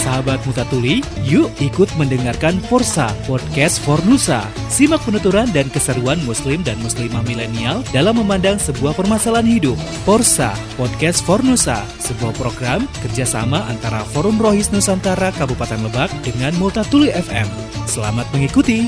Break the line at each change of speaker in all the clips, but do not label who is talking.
sahabat Mutatuli, yuk ikut mendengarkan Forsa, podcast Fornusa. Simak penuturan dan keseruan Muslim dan Muslimah milenial dalam memandang sebuah permasalahan hidup. Forsa, podcast Fornusa, sebuah program kerjasama antara Forum Rohis Nusantara Kabupaten Lebak dengan Mutatuli FM. Selamat mengikuti.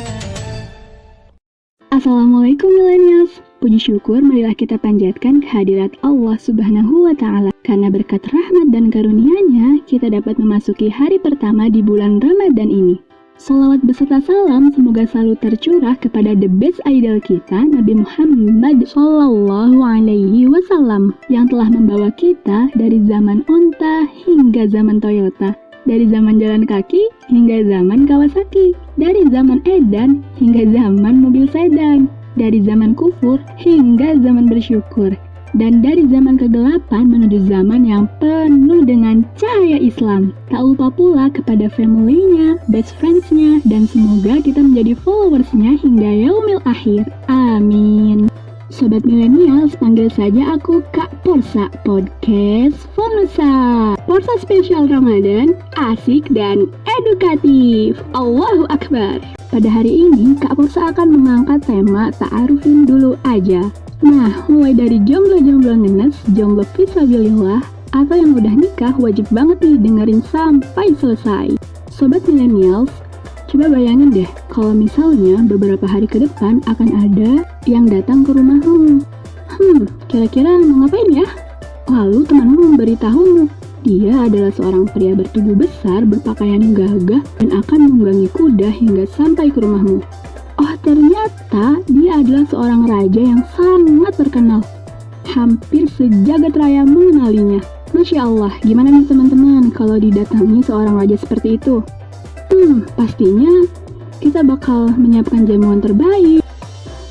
Assalamualaikum millennials. Puji syukur marilah kita panjatkan kehadirat Allah Subhanahu wa Ta'ala. Karena berkat rahmat dan karunia-Nya, kita dapat memasuki hari pertama di bulan Ramadan ini. Salawat beserta salam semoga selalu tercurah kepada the best idol kita, Nabi Muhammad Sallallahu Alaihi Wasallam, yang telah membawa kita dari zaman onta hingga zaman Toyota, dari zaman jalan kaki hingga zaman Kawasaki, dari zaman edan hingga zaman mobil sedan, dari zaman kufur hingga zaman bersyukur, dan dari zaman kegelapan menuju zaman yang penuh dengan cahaya Islam. Tak lupa pula kepada family-nya, best friends-nya, dan semoga kita menjadi followers-nya hingga yaumil akhir. Amin. Sobat milenial, panggil saja aku Kak Porsa, podcast Fornusa. Porsa spesial Ramadan, asik dan edukatif. Allahu Akbar. Pada hari ini, Kak Porsa akan mengangkat tema ta'arufin dulu aja. Nah, mulai dari jomblo-jomblo ngenes, jomblo fisabilillah, atau yang udah nikah wajib banget nih dengerin sampai selesai. Sobat millennials, coba bayangin deh, kalau misalnya beberapa hari ke depan akan ada yang datang ke rumahmu. Kira-kira mau ngapain ya? Lalu temanmu memberitahumu, dia adalah seorang pria bertubuh besar, berpakaian gagah, dan akan menunggangi kuda hingga sampai ke rumahmu. Oh, ternyata dia adalah seorang raja yang sangat terkenal. Hampir sejagat raya mengenalinya. Masya Allah, gimana nih teman-teman kalau didatangi seorang raja seperti itu? Pastinya kita bakal menyiapkan jamuan terbaik.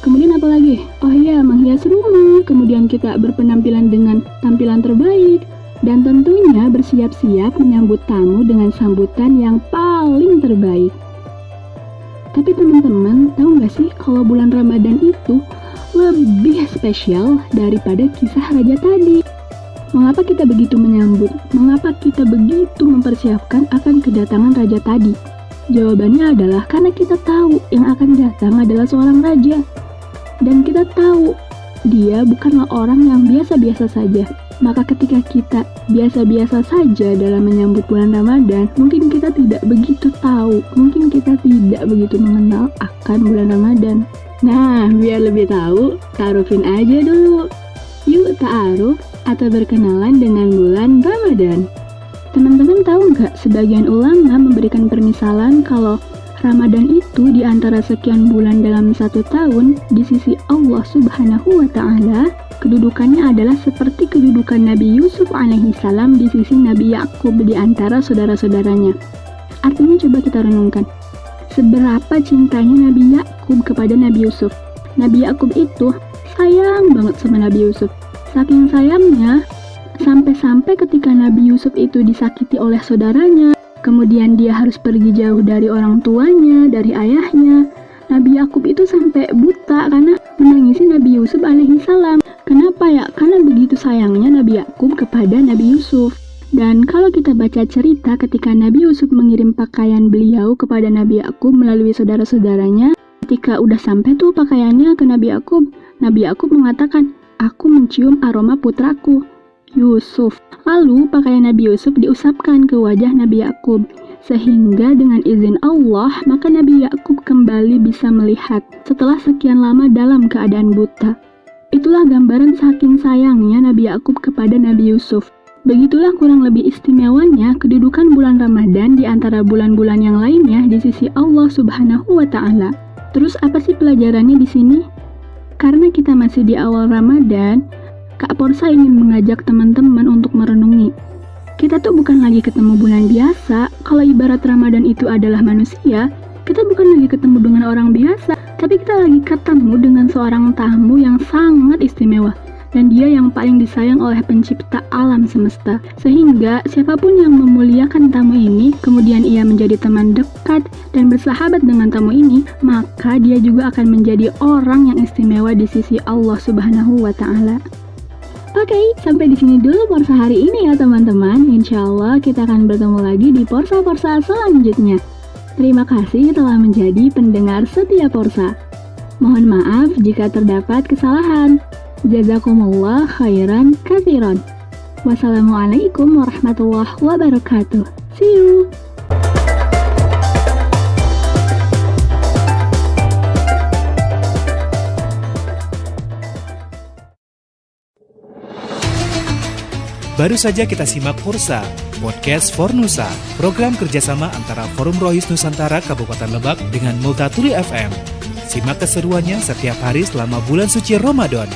Kemudian apa lagi? Oh iya, menghias rumah. Kemudian kita berpenampilan dengan tampilan terbaik. Dan tentunya bersiap-siap menyambut tamu dengan sambutan yang paling terbaik. Tapi teman-teman, tahu nggak sih kalau bulan Ramadan itu lebih spesial daripada kisah raja tadi? Mengapa kita begitu menyambut? Mengapa kita begitu mempersiapkan akan kedatangan raja tadi? Jawabannya adalah karena kita tahu yang akan datang adalah seorang raja. Dan kita tahu dia bukanlah orang yang biasa-biasa saja. Maka ketika kita biasa-biasa saja dalam menyambut bulan Ramadan, mungkin kita tidak begitu tahu, mungkin kita tidak begitu mengenal akan bulan Ramadan. Nah, biar lebih tahu, ta'arufin aja dulu. Yuk ta'aruf atau berkenalan dengan bulan Ramadan. Teman-teman tahu nggak, sebagian ulama memberikan permisalan kalau Ramadan itu di antara sekian bulan dalam satu tahun, di sisi Allah Subhanahu wa Ta'ala, kedudukannya adalah seperti kedudukan Nabi Yusuf alaihissalam di sisi Nabi Yakub di antara saudara-saudaranya. Artinya coba kita renungkan, seberapa cintanya Nabi Yakub kepada Nabi Yusuf. Nabi Yakub itu sayang banget sama Nabi Yusuf. Saking sayangnya, sampai-sampai ketika Nabi Yusuf itu disakiti oleh saudaranya, kemudian dia harus pergi jauh dari orang tuanya, dari ayahnya, Nabi Yakub itu sampai buta karena menangisi Nabi Yusuf alaihissalam. Kenapa ya? Karena begitu sayangnya Nabi Yakub kepada Nabi Yusuf. Dan kalau kita baca cerita ketika Nabi Yusuf mengirim pakaian beliau kepada Nabi Yakub melalui saudara-saudaranya, ketika udah sampai tuh pakaiannya ke Nabi Yakub mengatakan, "Aku mencium aroma putraku, Yusuf." Lalu pakaian Nabi Yusuf diusapkan ke wajah Nabi Yakub, sehingga dengan izin Allah, maka Nabi Yakub kembali bisa melihat setelah sekian lama dalam keadaan buta. Itulah gambaran saking sayangnya Nabi Yakub kepada Nabi Yusuf. Begitulah kurang lebih istimewanya kedudukan bulan Ramadan di antara bulan-bulan yang lainnya di sisi Allah Subhanahu wa Ta'ala. Terus apa sih pelajarannya di sini? Karena kita masih di awal Ramadan, Kak Porsa ingin mengajak teman-teman untuk merenungi. Kita tuh bukan lagi ketemu bulan biasa. Kalau ibarat Ramadan itu adalah manusia, kita bukan lagi ketemu dengan orang biasa, tapi kita lagi ketemu dengan seorang tamu yang sangat istimewa. Dan dia yang paling disayang oleh pencipta alam semesta. Sehingga siapapun yang memuliakan tamu ini, kemudian ia menjadi teman dekat dan bersahabat dengan tamu ini, maka dia juga akan menjadi orang yang istimewa di sisi Allah Subhanahu wa Ta'ala. Oke, sampai di sini dulu Porsa hari ini ya teman-teman. Insya Allah kita akan bertemu lagi di Porsa-Porsa selanjutnya. Terima kasih telah menjadi pendengar setia Porsa. Mohon maaf jika terdapat kesalahan. Jazakumullah khairan katsiran. Wassalamualaikum warahmatullahi wabarakatuh. See you.
Baru saja kita simak Porsa, Podcast Fornusa, program kerjasama antara Forum Rohis Nusantara Kabupaten Lebak dengan Multatuli FM. Simak keseruannya setiap hari selama bulan suci Ramadan.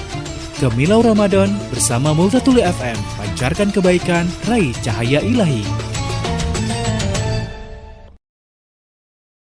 Gemilau Ramadan bersama Multatuli FM, pancarkan kebaikan, raih cahaya ilahi.